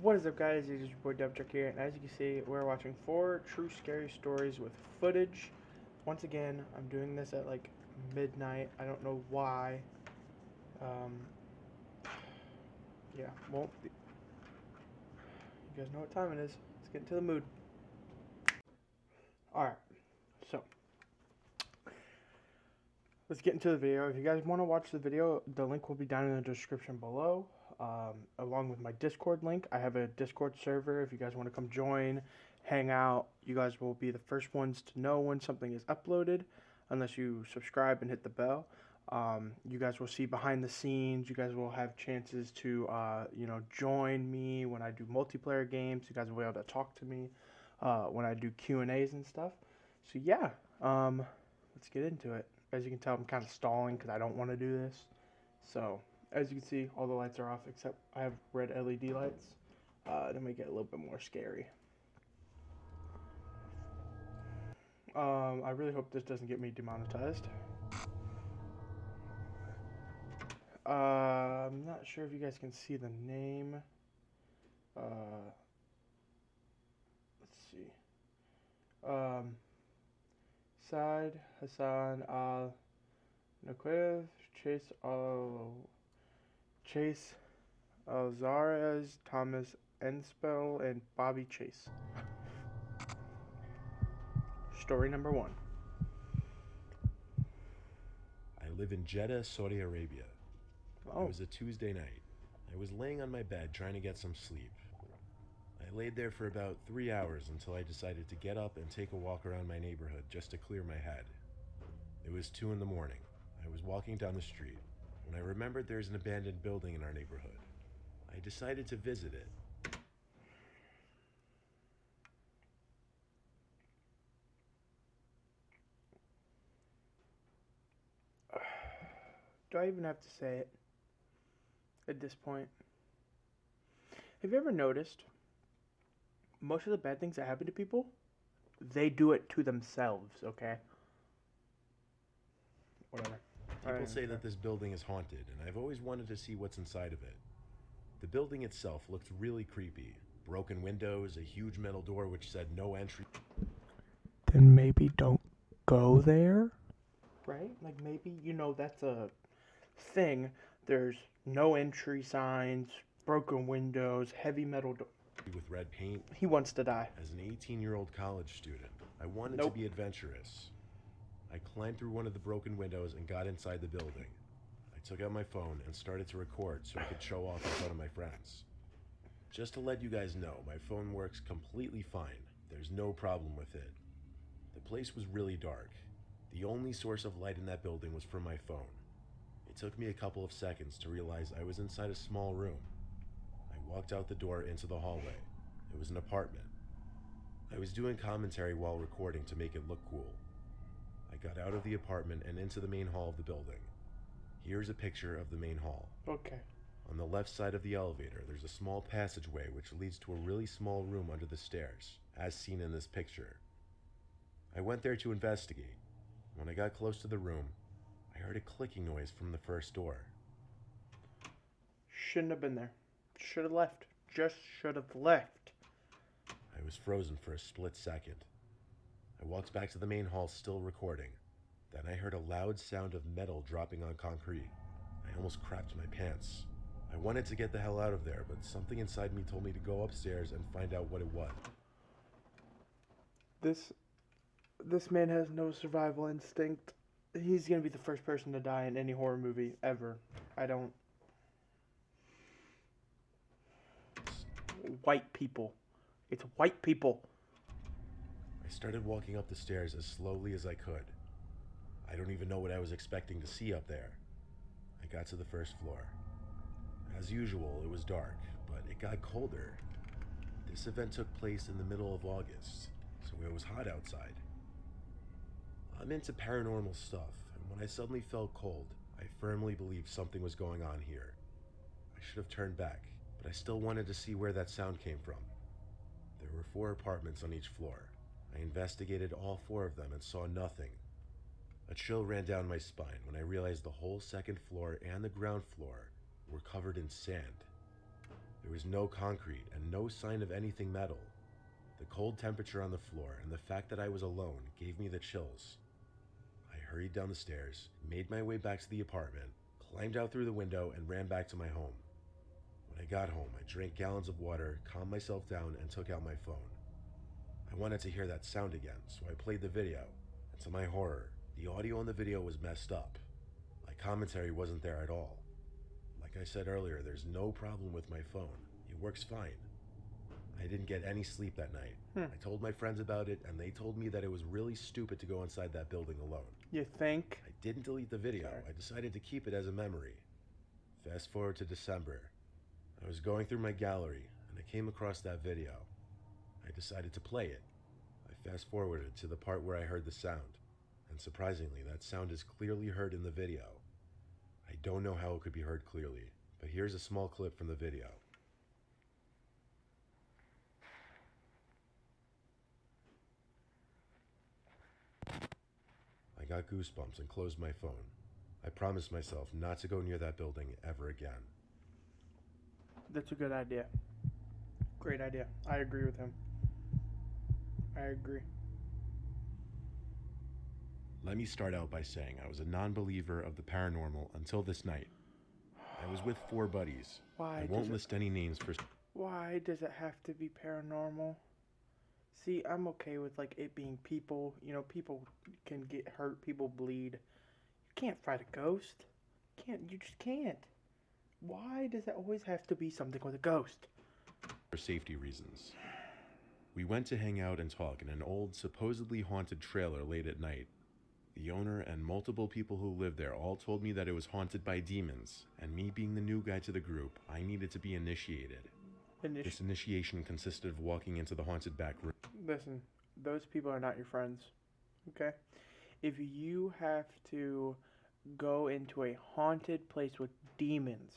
What is up, guys? It is your boy Dubchuck here, and as you can see, we're watching 4 true scary stories with footage. Once again, I'm doing this at like midnight. I don't know why. Um, yeah, well, you guys know what time it is. Let's get into the mood. Alright, so let's get into the video. If you guys want to watch the video, the link will be down in the description below. Along with my Discord link. I have a Discord server. If you guys want to come join, hang out, you guys will be the first ones to know when something is uploaded, unless you subscribe and hit the bell. You guys will see behind the scenes. You guys will have chances to, join me when I do multiplayer games. You guys will be able to talk to me when I do Q&As and stuff. So yeah, let's get into it. As you can tell, I'm kind of stalling because I don't want to do this. So as you can see, all the lights are off except I have red LED lights to make it a little bit more scary. I really hope this doesn't get me demonetized. I'm not sure if you guys can see the name. Let's see. Said Hassan Al Naqev, Chase Alzares, Thomas Enspel, and Bobby Chase. Story number 1. I live in Jeddah, Saudi Arabia. Oh. It was a Tuesday night. I was laying on my bed trying to get some sleep. I laid there for about 3 hours until I decided to get up and take a walk around my neighborhood just to clear my head. It was 2 in the morning. I was walking down the street when I remembered there's an abandoned building in our neighborhood. I decided to visit it. Do I even have to say it at this point? Have you ever noticed most of the bad things that happen to people, they do it to themselves, okay? Whatever. People say that this building is haunted, and I've always wanted to see what's inside of it. The building itself looked really creepy. Broken windows, a huge metal door which said no entry. Then maybe don't go there? Right? Like maybe, that's a thing. There's no entry signs, broken windows, heavy metal door. With red paint. He wants to die. As an 18-year-old college student, I wanted to be adventurous. I climbed through one of the broken windows and got inside the building. I took out my phone and started to record so I could show off in front of my friends. Just to let you guys know, my phone works completely fine. There's no problem with it. The place was really dark. The only source of light in that building was from my phone. It took me a couple of seconds to realize I was inside a small room. I walked out the door into the hallway. It was an apartment. I was doing commentary while recording to make it look cool. I got out of the apartment and into the main hall of the building. Here's a picture of the main hall. Okay. On the left side of the elevator, there's a small passageway which leads to a really small room under the stairs, as seen in this picture. I went there to investigate. When I got close to the room, I heard a clicking noise from the first door. Shouldn't have been there. Should have left. Just should have left. I was frozen for a split second. I walked back to the main hall still recording. Then I heard a loud sound of metal dropping on concrete. I almost crapped my pants. I wanted to get the hell out of there, but something inside me told me to go upstairs and find out what it was. This man has no survival instinct. He's gonna be the first person to die in any horror movie ever. White people. It's white people. I started walking up the stairs as slowly as I could. I don't even know what I was expecting to see up there. I got to the first floor. As usual, it was dark, but it got colder. This event took place in the middle of August, so it was hot outside. I'm into paranormal stuff, and when I suddenly felt cold, I firmly believed something was going on here. I should have turned back, but I still wanted to see where that sound came from. There were 4 apartments on each floor. I investigated all 4 of them and saw nothing. A chill ran down my spine when I realized the whole second floor and the ground floor were covered in sand. There was no concrete and no sign of anything metal. The cold temperature on the floor and the fact that I was alone gave me the chills. I hurried down the stairs, made my way back to the apartment, climbed out through the window, and ran back to my home. When I got home, I drank gallons of water, calmed myself down, and took out my phone. I wanted to hear that sound again, so I played the video, and to my horror, the audio on the video was messed up. My commentary wasn't there at all. Like I said earlier, there's no problem with my phone. It works fine. I didn't get any sleep that night. I told my friends about it, and they told me that it was really stupid to go inside that building alone. You think? I didn't delete the video. Sorry. I decided to keep it as a memory. Fast forward to December. I was going through my gallery, and I came across that video. I decided to play it. I fast forwarded to the part where I heard the sound, and surprisingly, that sound is clearly heard in the video. I don't know how it could be heard clearly, but here's a small clip from the video. I got goosebumps and closed my phone. I promised myself not to go near that building ever again. That's a good idea. Great idea. I agree with him. I agree. Let me start out by saying I was a non-believer of the paranormal until this night. I was with 4 buddies. Why I won't list any names for... Why does it have to be paranormal? See, I'm okay with like it being people. You know, people can get hurt, people bleed. You can't fight a ghost. You just can't. Why does it always have to be something with a ghost? For safety reasons. We went to hang out and talk in an old, supposedly haunted trailer late at night. The owner and multiple people who lived there all told me that it was haunted by demons, and me being the new guy to the group, I needed to be initiated. This initiation consisted of walking into the haunted back room. Listen, those people are not your friends, okay? If you have to go into a haunted place with demons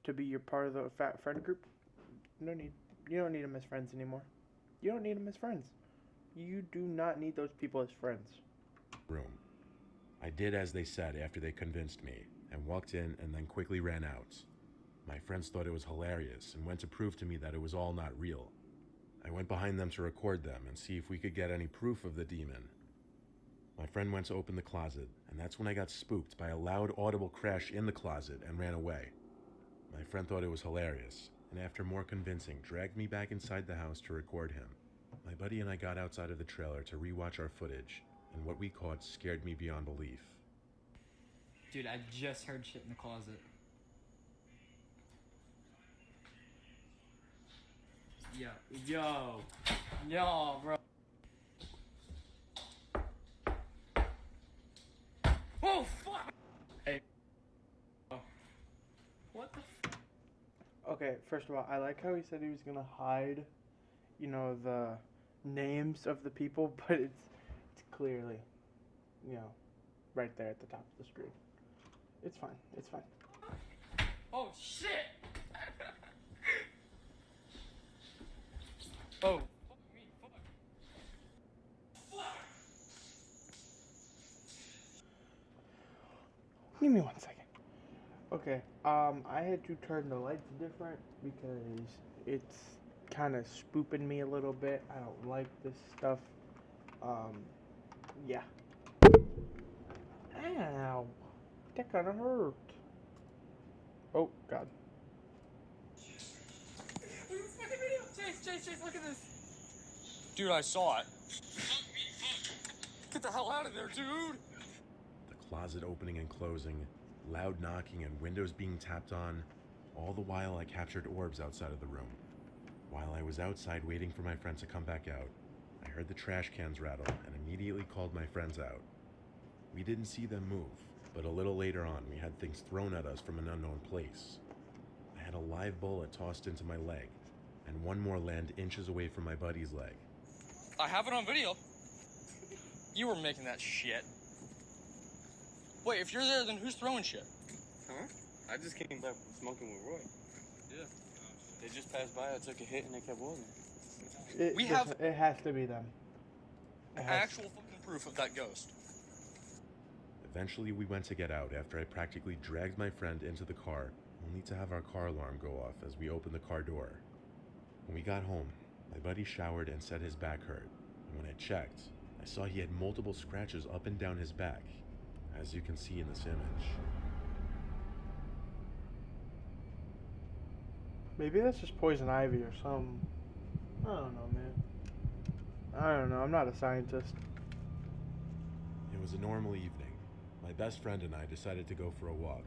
to be your part of the friend group, you don't need them as friends anymore. You don't need them as friends. You do not need those people as friends. Room. I did as they said after they convinced me, and walked in and then quickly ran out. My friends thought it was hilarious and went to prove to me that it was all not real. I went behind them to record them and see if we could get any proof of the demon. My friend went to open the closet, and that's when I got spooked by a loud audible crash in the closet and ran away. My friend thought it was hilarious, and after more convincing, dragged me back inside the house to record him. My buddy and I got outside of the trailer to rewatch our footage, and what we caught scared me beyond belief. Dude, I just heard shit in the closet. Yo, bro. Oh, fuck! Hey. Oh. What the f? Okay, first of all, I like how he said he was gonna hide, you know, the names of the people, but it's clearly, you know, right there at the top of the screen. It's fine. It's fine. Oh, shit! Oh. Fuck me, fuck. Fuck! Give me 1 second. Okay, I had to turn the lights different because it's kind of spooping me a little bit. I don't like this stuff. Yeah. Ow. That kind of hurt. Oh, God. Look at this fucking video! Chase, look at this! Dude, I saw it. Get the hell out of there, dude! The closet opening and closing, loud knocking and windows being tapped on. All the while I captured orbs outside of the room. While I was outside waiting for my friends to come back out, I heard the trash cans rattle and immediately called my friends out. We didn't see them move, but a little later on we had things thrown at us from an unknown place. I had a live bullet tossed into my leg, and one more land inches away from my buddy's leg. I have it on video. You were making that shit. Wait, if you're there, then who's throwing shit? Huh? I just came back from smoking with Roy. Yeah. They just passed by, I took a hit, and they kept walking. It has to be them. Actual fucking proof of that ghost. Eventually we went to get out after I practically dragged my friend into the car, only to have our car alarm go off as we opened the car door. When we got home, my buddy showered and said his back hurt, and when I checked, I saw he had multiple scratches up and down his back, as you can see in this image. Maybe that's just poison ivy or something. I don't know, man. I don't know. I'm not a scientist. It was a normal evening. My best friend and I decided to go for a walk.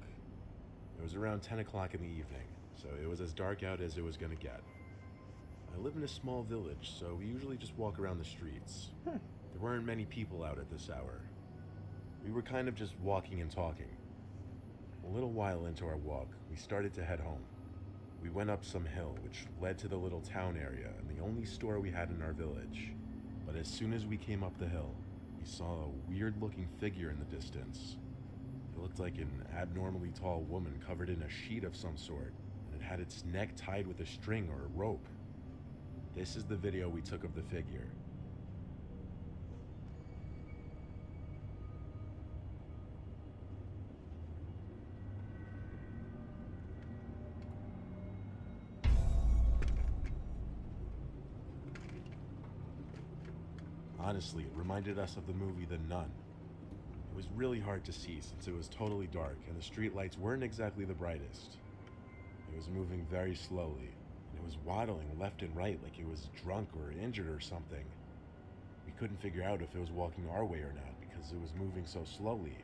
It was around 10 o'clock in the evening, so it was as dark out as it was going to get. I live in a small village, so we usually just walk around the streets. There weren't many people out at this hour. We were kind of just walking and talking. A little while into our walk, we started to head home. We went up some hill, which led to the little town area and the only store we had in our village. But as soon as we came up the hill, we saw a weird-looking figure in the distance. It looked like an abnormally tall woman covered in a sheet of some sort, and it had its neck tied with a string or a rope. This is the video we took of the figure. Honestly, it reminded us of the movie The Nun. It was really hard to see since it was totally dark and the street lights weren't exactly the brightest. It was moving very slowly, and it was waddling left and right like it was drunk or injured or something. We couldn't figure out if it was walking our way or not because it was moving so slowly.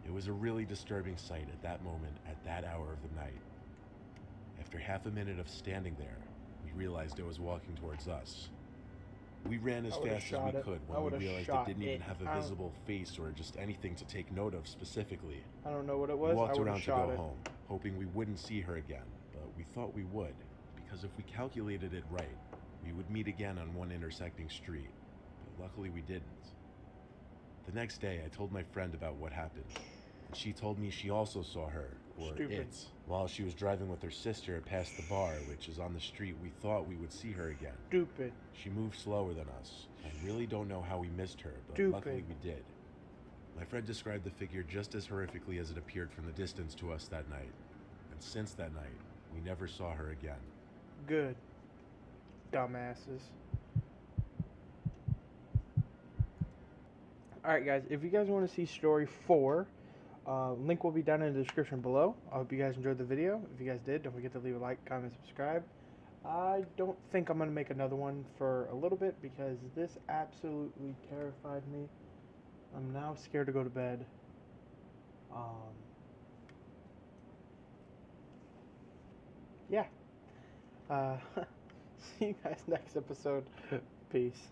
It was a really disturbing sight at that moment, at that hour of the night. After half a minute of standing there, we realized it was walking towards us. We ran as fast as we could when we realized it didn't even have a visible face or just anything to take note of specifically. I don't know what it was. We walked around to go home, hoping we wouldn't see her again, but we thought we would, because if we calculated it right, we would meet again on one intersecting street, but luckily we didn't. The next day, I told my friend about what happened, and she told me she also saw her, or it, while she was driving with her sister past the bar, which is on the street we thought we would see her again. Stupid. She moved slower than us. I really don't know how we missed her, but luckily we did. My friend described the figure just as horrifically as it appeared from the distance to us that night, and since that night, we never saw her again. Good. Dumbasses. Alright guys, if you guys want to see story 4, link will be down in the description below. I hope you guys enjoyed the video. If you guys did, don't forget to leave a like, comment, subscribe. I don't think I'm going to make another one for a little bit because this absolutely terrified me. I'm now scared to go to bed. Yeah. See you guys next episode. Peace.